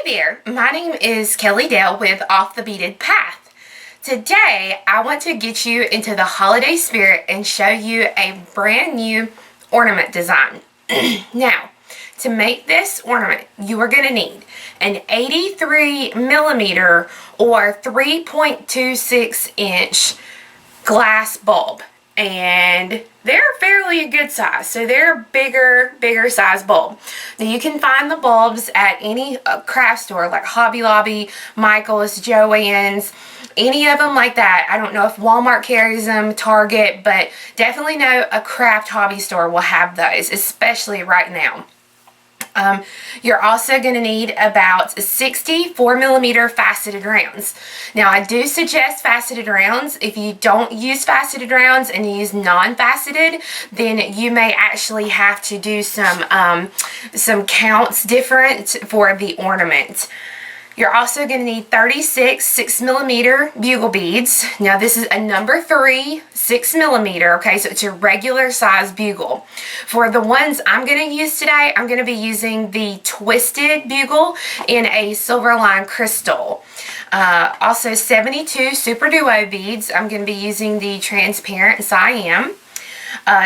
there, my name is Kelly Dale with Off the Beaded Path. Today I want to get you into the holiday spirit and show you a brand new ornament design. Now, to make this ornament, you are going to need an 83 millimeter or 3.26 inch glass bulb. And they're fairly a good size, so they're bigger size bulb. Now you can find the bulbs at any craft store like Hobby Lobby, Michael's, Joann's, any of them like that. I don't know if Walmart carries them, Target, but definitely know a craft hobby store will have those, especially right now. You're also going to need about 64 millimeter faceted rounds. Now I do suggest faceted rounds. If you don't use faceted rounds and you use non-faceted, then you may actually have to do some counts different for the ornament. You're also going to need 36 6 millimeter bugle beads. Now this is a number 3 6 millimeter, okay, so it's a regular size bugle. For the ones I'm going to use today, I'm going to be using the twisted bugle in a silver line crystal. Also 72 super duo beads. I'm going to be using the transparent cyan.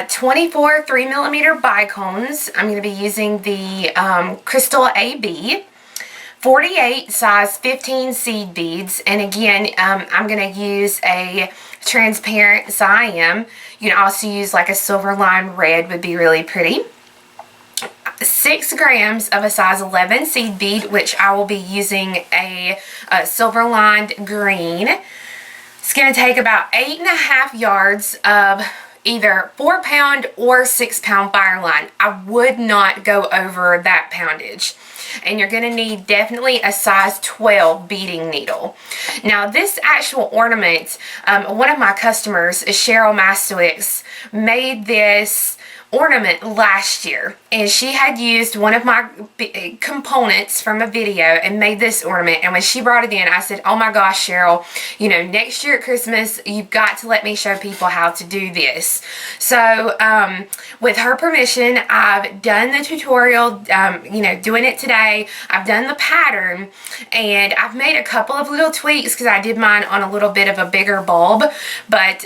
24 3 millimeter bicones. I'm going to be using the crystal AB. 48 size 15 seed beads, and again I'm going to use a transparent cyan. You can also use like a silver line red, would be really pretty. 6 grams of a size 11 seed bead, which I will be using a silver lined green. It's going to take about 8.5 yards of either 4-pound or 6-pound fire line. I would not go over that poundage. And you're going to need definitely a size 12 beading needle. Now this actual ornament, one of my customers, Cheryl Mastowicz, made this ornament last year, and she had used one of my components from a video and made this ornament. And when she brought it in, I said, oh my gosh, Cheryl, you know, next year at Christmas you've got to let me show people how to do this. So with her permission, I've done the tutorial, you know, doing it today. I've done the pattern, and I've made a couple of little tweaks because I did mine on a little bit of a bigger bulb, but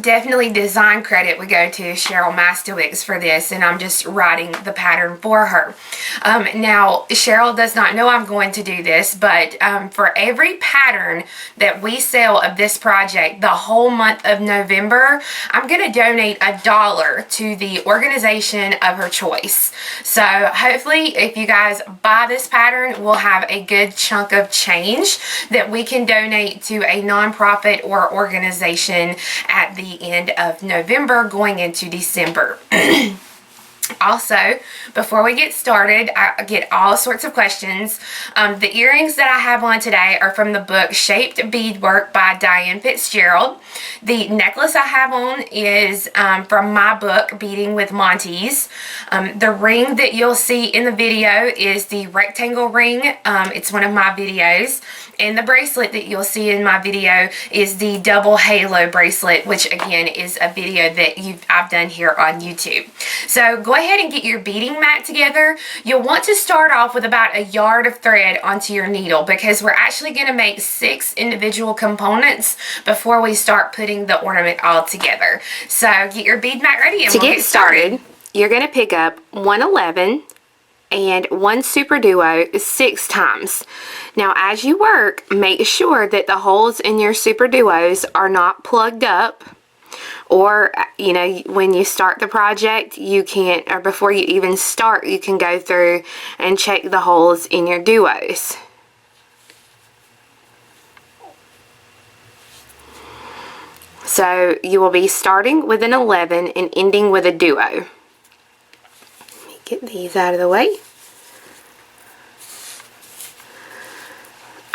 definitely design credit would go to Cheryl Mastowicz for this, and I'm just writing the pattern for her. Now Cheryl does not know I'm going to do this, but for every pattern that we sell of this project the whole month of November, I'm going to donate $1 to the organization of her choice. So hopefully if you guys buy this pattern, we'll have a good chunk of change that we can donate to a nonprofit or organization at the end of November going into December. Also, before we get started, I get all sorts of questions. The earrings that I have on today are from the book Shaped Beadwork by Diane Fitzgerald. The necklace I have on is from my book Beading with Monty's. The ring that you'll see in the video is the rectangle ring. It's one of my videos. And the bracelet that you'll see in my video is the double halo bracelet, which again is a video that I've done here on YouTube. So go ahead and get your beading mat together. You'll want to start off with about a yard of thread onto your needle, because we're actually going to make 6 individual components before we start putting the ornament all together. So get your bead mat ready and we'll get started. You're going to pick up 111 and 1 super duo 6 times. Now as you work, make sure that the holes in your super duos are not plugged up, or you know, when you start the project you can't, or before you even start, you can go through and check the holes in your duos. So you will be starting with an 11 and ending with a duo. Let me get these out of the way.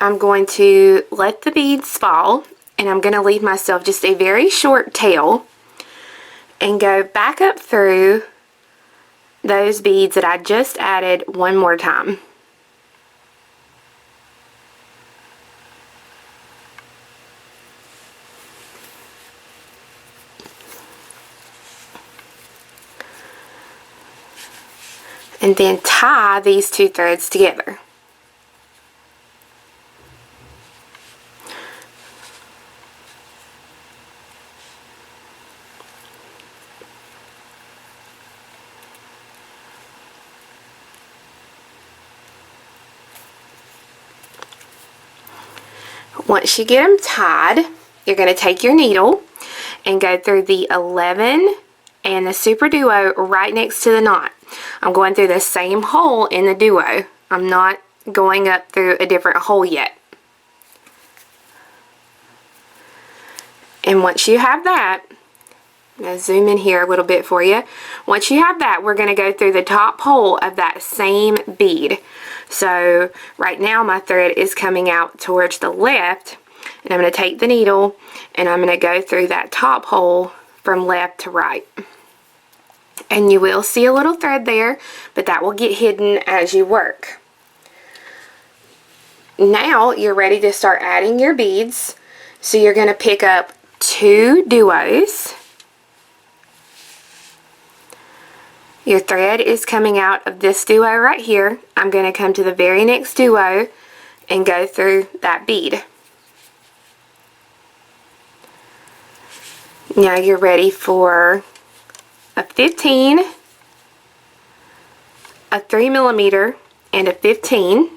I'm going to let the beads fall, and I'm going to leave myself just a very short tail and go back up through those beads that I just added one more time. And then tie these 2 threads together. Once you get them tied, you're going to take your needle and go through the 11 and the super duo right next to the knot. I'm going through the same hole in the duo. I'm not going up through a different hole yet. And once you have that, I'm going to zoom in here a little bit for you. Once you have that, we're going to go through the top hole of that same bead. So right now my thread is coming out towards the left, and I'm going to take the needle and I'm going to go through that top hole from left to right. And you will see a little thread there, but that will get hidden as you work. Now you're ready to start adding your beads. So you're going to pick up 2 duos. Your thread is coming out of this duo right here. I'm going to come to the very next duo and go through that bead. Now you're ready for a 15, a 3mm, and a 15.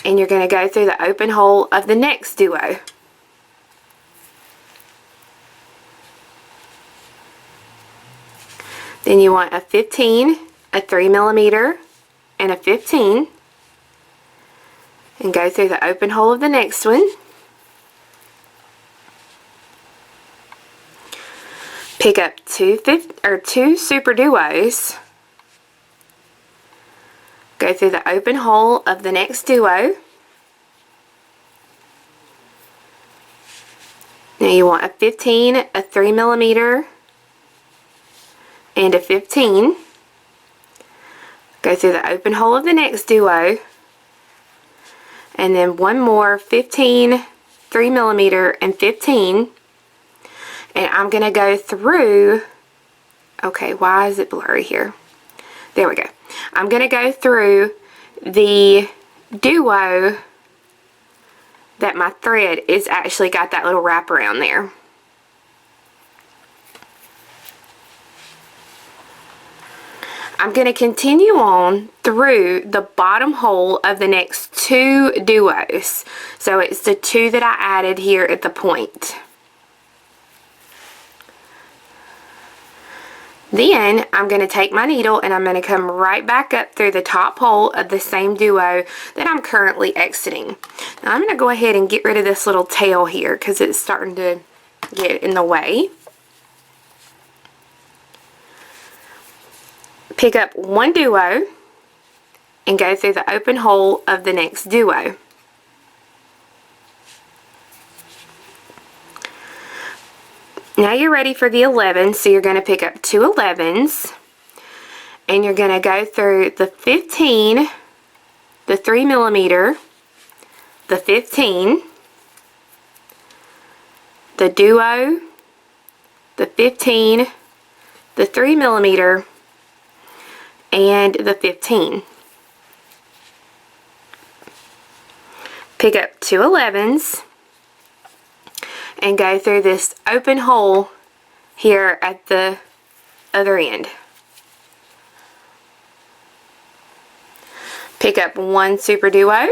And you're going to go through the open hole of the next duo. Then you want a 15, a 3mm, and a 15. And go through the open hole of the next one. Pick up two super duos. Go through the open hole of the next duo. Now you want a 15, a 3mm, and a 15. Go through the open hole of the next duo. And then one more 15, 3mm, and 15. And I'm going to go through, okay, why is it blurry here? There we go. I'm going to go through the duo that my thread is actually got that little wrap around there. I'm going to continue on through the bottom hole of the next 2 duos. So it's the 2 that I added here at the point. Then I'm going to take my needle and I'm going to come right back up through the top hole of the same duo that I'm currently exiting. Now I'm going to go ahead and get rid of this little tail here because it's starting to get in the way. Pick up 1 duo and go through the open hole of the next duo. Now you're ready for the 11, so you're going to pick up 2 11s and you're going to go through the 15, the 3mm, the 15, the duo, the 15, the 3mm, and the 15. Pick up 2 11s and go through this open hole here at the other end. Pick up 1 super duo,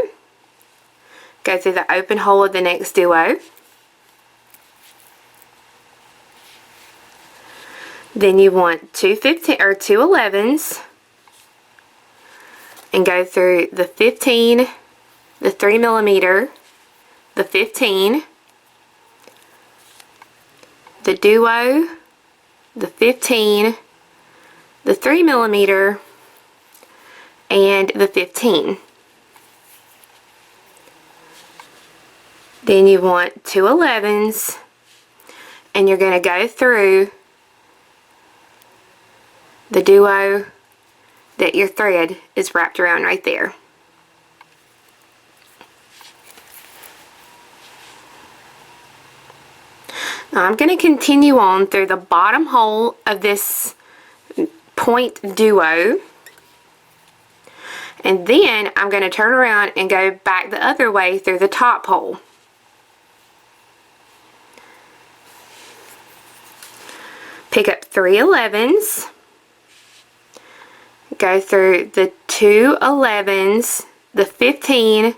go through the open hole of the next duo. Then you want 2 11s and go through the 15, the 3mm, the 15, the duo, the 15, the 3mm, and the 15. Then you want 2 11s and you're going to go through the duo that your thread is wrapped around right there. Now I'm going to continue on through the bottom hole of this point duo, and then I'm going to turn around and go back the other way through the top hole. Pick up 3 11s, go through the 2 11s, the 15,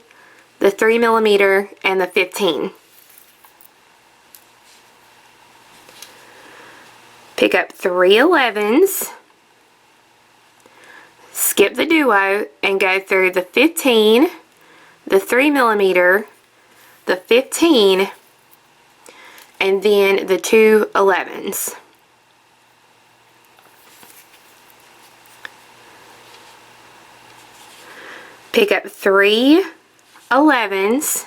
the 3mm, and the 15. Pick up 3 11s, skip the duo, and go through the 15, the 3mm, the 15, and then the 2 11s. Pick up 3 11s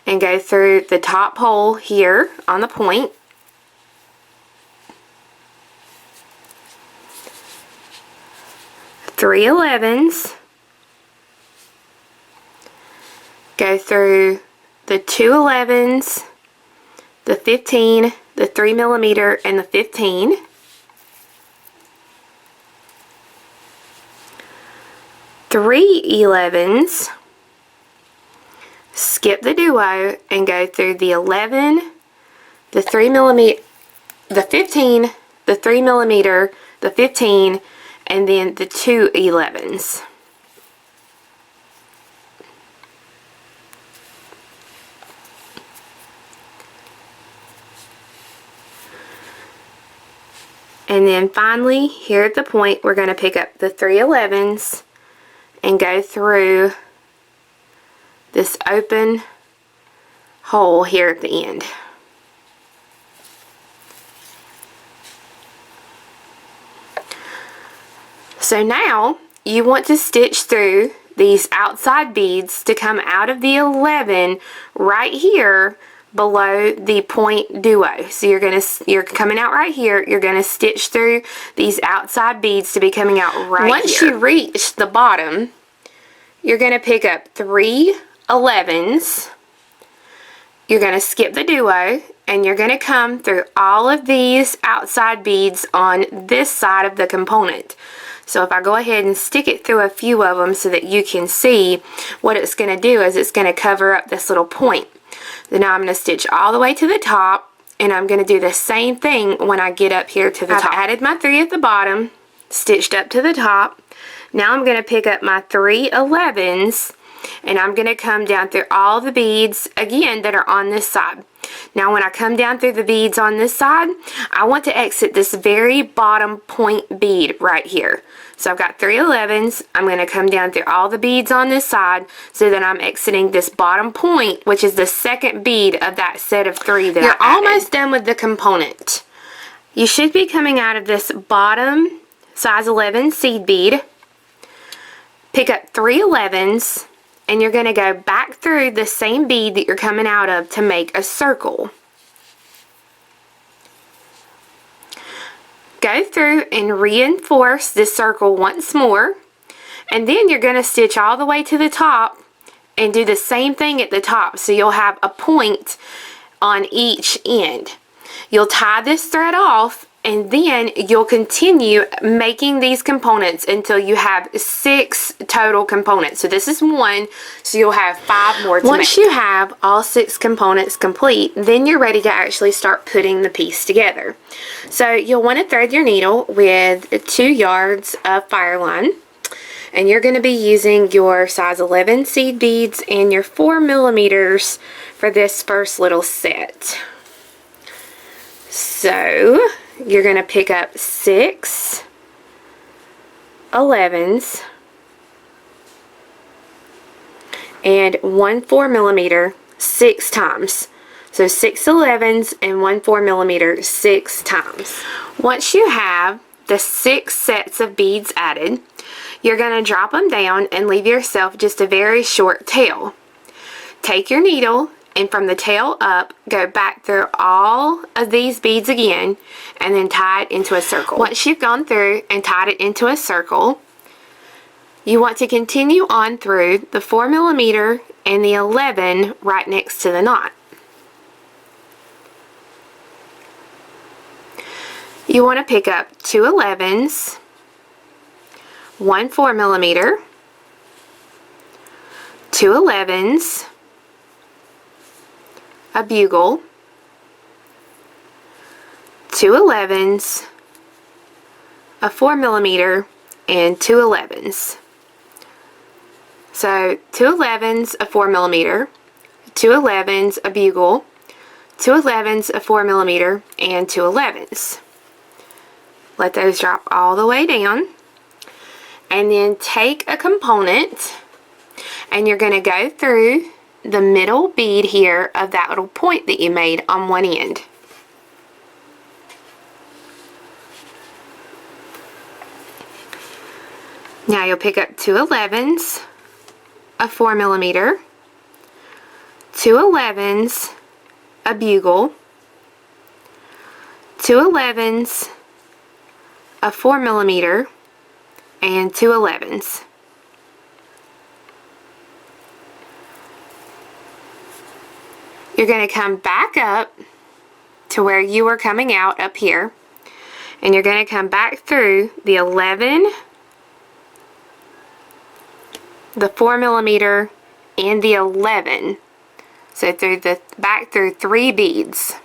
and go through the top hole here on the point. Three 11s, go through the 2 11s, the 15, the 3mm, and the 15. Three 11s, skip the duo and go through the 11, the 3mm, the 15, the 3mm, the 15, and then the 2 11s. And then finally, here at the point, we're going to pick up the 3 11s and go through this open hole here at the end. So now you want to stitch through these outside beads to come out of the 11 right here below the point duo. So you're coming out right here, you're going to stitch through these outside beads to be coming out right here. Once you reach the bottom, you're going to pick up 3 11s, you're going to skip the duo, and you're going to come through all of these outside beads on this side of the component. So if I go ahead and stick it through a few of them so that you can see, what it's going to do is it's going to cover up this little point. Then now I'm going to stitch all the way to the top, and I'm going to do the same thing when I get up here to the top. I've added my 3 at the bottom, stitched up to the top. Now I'm going to pick up my 3 11s, and I'm going to come down through all the beads again that are on this side. Now when I come down through the beads on this side, I want to exit this very bottom point bead right here. So I've got 3 11s, I'm going to come down through all the beads on this side so that I'm exiting this bottom point, which is the second bead of that set of 3 that You're almost done with the component. You should be coming out of this bottom size 11 seed bead. Pick up 3 11s, and you're going to go back through the same bead that you're coming out of to make a circle. Go through and reinforce this circle once more, and then you're going to stitch all the way to the top and do the same thing at the top, so you'll have a point on each end. You'll tie this thread off, and then you'll continue making these components until you have 6 total components. So this is 1, so you'll have 5 more to make. Once you have all 6 components complete, then you're ready to actually start putting the piece together. So you'll want to thread your needle with 2 yards of fire line, and you're going to be using your size 11 seed beads and your 4 millimeters for this first little set. So you're going to pick up 6 11s and 1 4 millimeter 6 times. So 6 11s and 1 4 millimeter 6 times. Once you have the 6 sets of beads added, you're going to drop them down and leave yourself just a very short tail. Take your needle, and from the tail up, go back through all of these beads again, and then tie it into a circle. Once you've gone through and tied it into a circle, you want to continue on through the 4 millimeter and the 11 right next to the knot. You want to pick up 2 11s, 1 4 millimeter, 2 11s, a bugle, 2 11s, a 4 millimeter, and 2 11s. So 2 11s, a 4mm, 2 11s, a bugle, 2 11s, a 4mm, and 2 11s. Let those drop all the way down. And then take a component and you're going to go through the middle bead here of that little point that you made on one end. Now you'll pick up 2 11s, a 4mm, 2 11s, a bugle, 2 11s, a 4mm, and 2 11s. You're going to come back up to where you were coming out up here, and you're going to come back through the 11, the 4mm, and the 11. So back through 3 beads,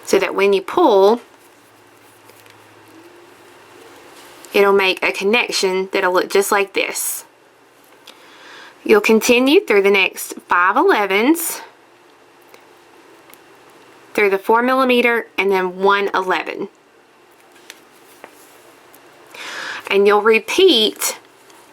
so that when you pull, it'll make a connection that'll look just like this. You'll continue through the next 5 11s, through the 4mm, and then 1 11. And you'll repeat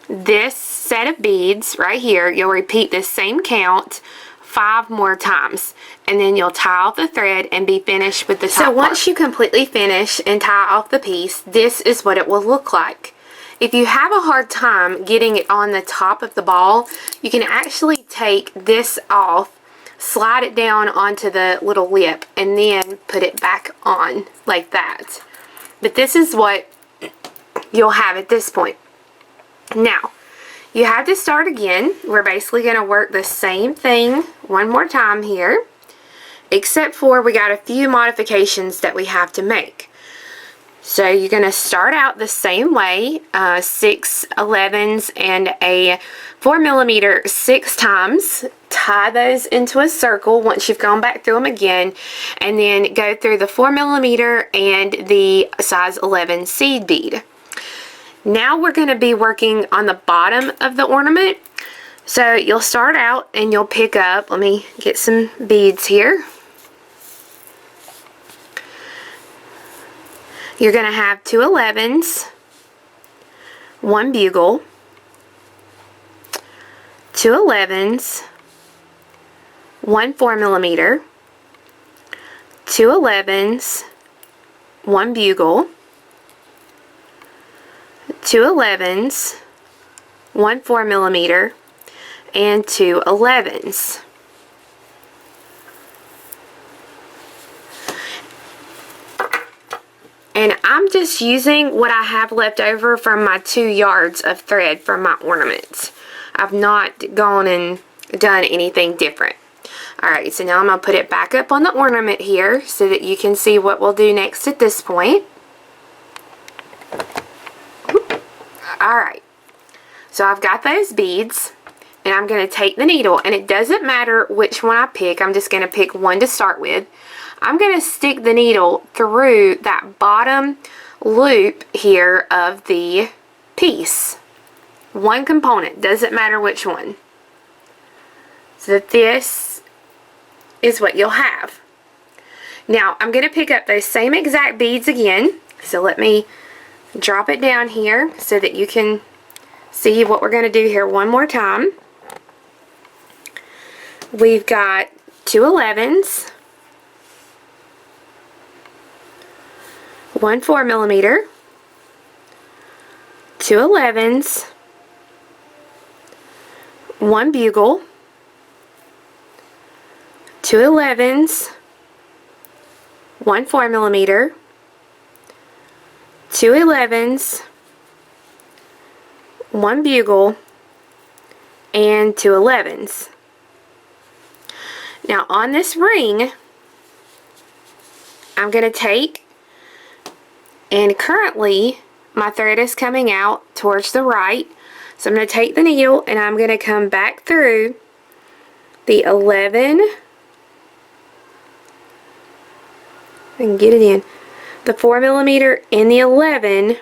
this set of beads right here. You'll repeat the same count 5 more times, and then you'll tie off the thread and be finished with the top part. So once you completely finish and tie off the piece, this is what it will look like. If you have a hard time getting it on the top of the ball, you can actually take this off, slide it down onto the little lip, and then put it back on like that. But this is what you'll have at this point. Now, you have to start again. We're basically going to work the same thing one more time here, except for we got a few modifications that we have to make. So you're going to start out the same way, 6 11s and a 4mm 6 times. Tie those into a circle once you've gone back through them again, and then go through the 4mm and the size 11 seed bead. Now we're going to be working on the bottom of the ornament. So you'll start out and you'll pick up, let me get some beads here. You're going to have 2 11s, 1 bugle, 2 11s, 1 4mm, 2 11s, 1 bugle, 2 11s, 1 4mm, and 2 11s. And I'm just using what I have left over from my 2 yards of thread from my ornaments. I've not gone and done anything different. Alright, so now I'm going to put it back up on the ornament here so that you can see what we'll do next at this point. Alright, so I've got those beads, and I'm going to take the needle, and it doesn't matter which one I pick. I'm just going to pick one to start with. I'm going to stick the needle through that bottom loop here of the piece. One component, doesn't matter which one. So that this is what you'll have. Now, I'm going to pick up those same exact beads again. So let me drop it down here so that you can see what we're going to do here one more time. We've got 2 11s, 1 4mm, 2 11s, 1 bugle, 2 11s, 1 4mm, 2 11s, 1 bugle, and 2 11s. Now on this ring, I'm going to take, and currently my thread is coming out towards the right, so I'm going to take the needle and I'm going to come back through the 11, and get it in, the 4mm and the 11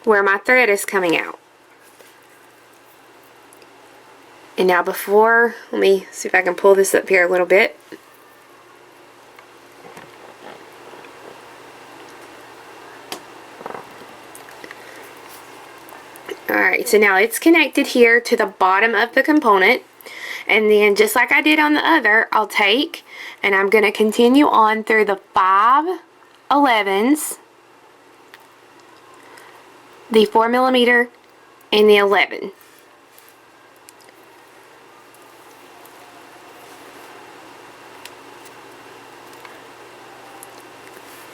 where my thread is coming out. And now before, let me see if I can pull this up here a little bit. Alright, so now it's connected here to the bottom of the component. And then just like I did on the other, I'll take and I'm going to continue on through the 5 11s, the 4mm, and the 11.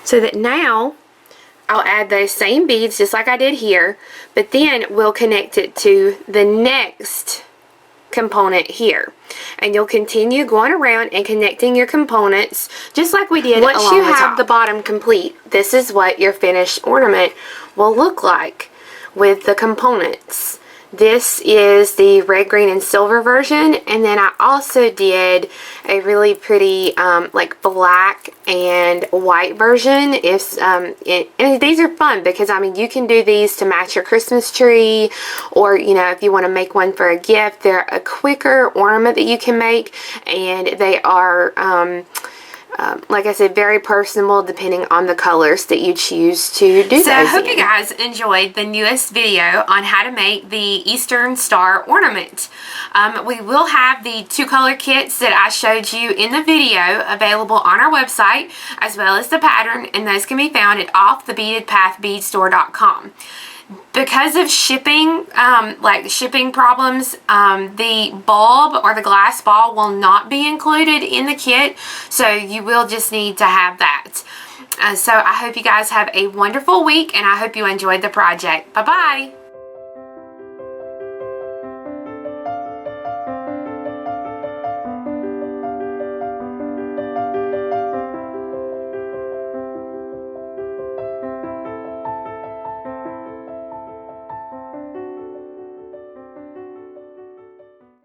So that now I'll add those same beads just like I did here, but then we'll connect it to the next component here, and you'll continue going around and connecting your components just like we did. Once you have the bottom complete, this is what your finished ornament will look like with the components. This is the red, green, and silver version, and then I also did a really pretty like black and white version. And these are fun because I mean you can do these to match your Christmas tree, or you know, if you want to make one for a gift. They're a quicker ornament that you can make, and they are like I said, very personable depending on the colors that you choose to do those. So I hope you guys enjoyed the newest video on how to make the Eastern Star ornament. We will have the 2-color kits that I showed you in the video available on our website, as well as the pattern, and those can be found at offthebeadedpathbeadstore.com. Because of shipping, shipping problems, the bulb or the glass ball will not be included in the kit, so you will just need to have that. So I hope you guys have a wonderful week, and I hope you enjoyed the project. Bye-bye!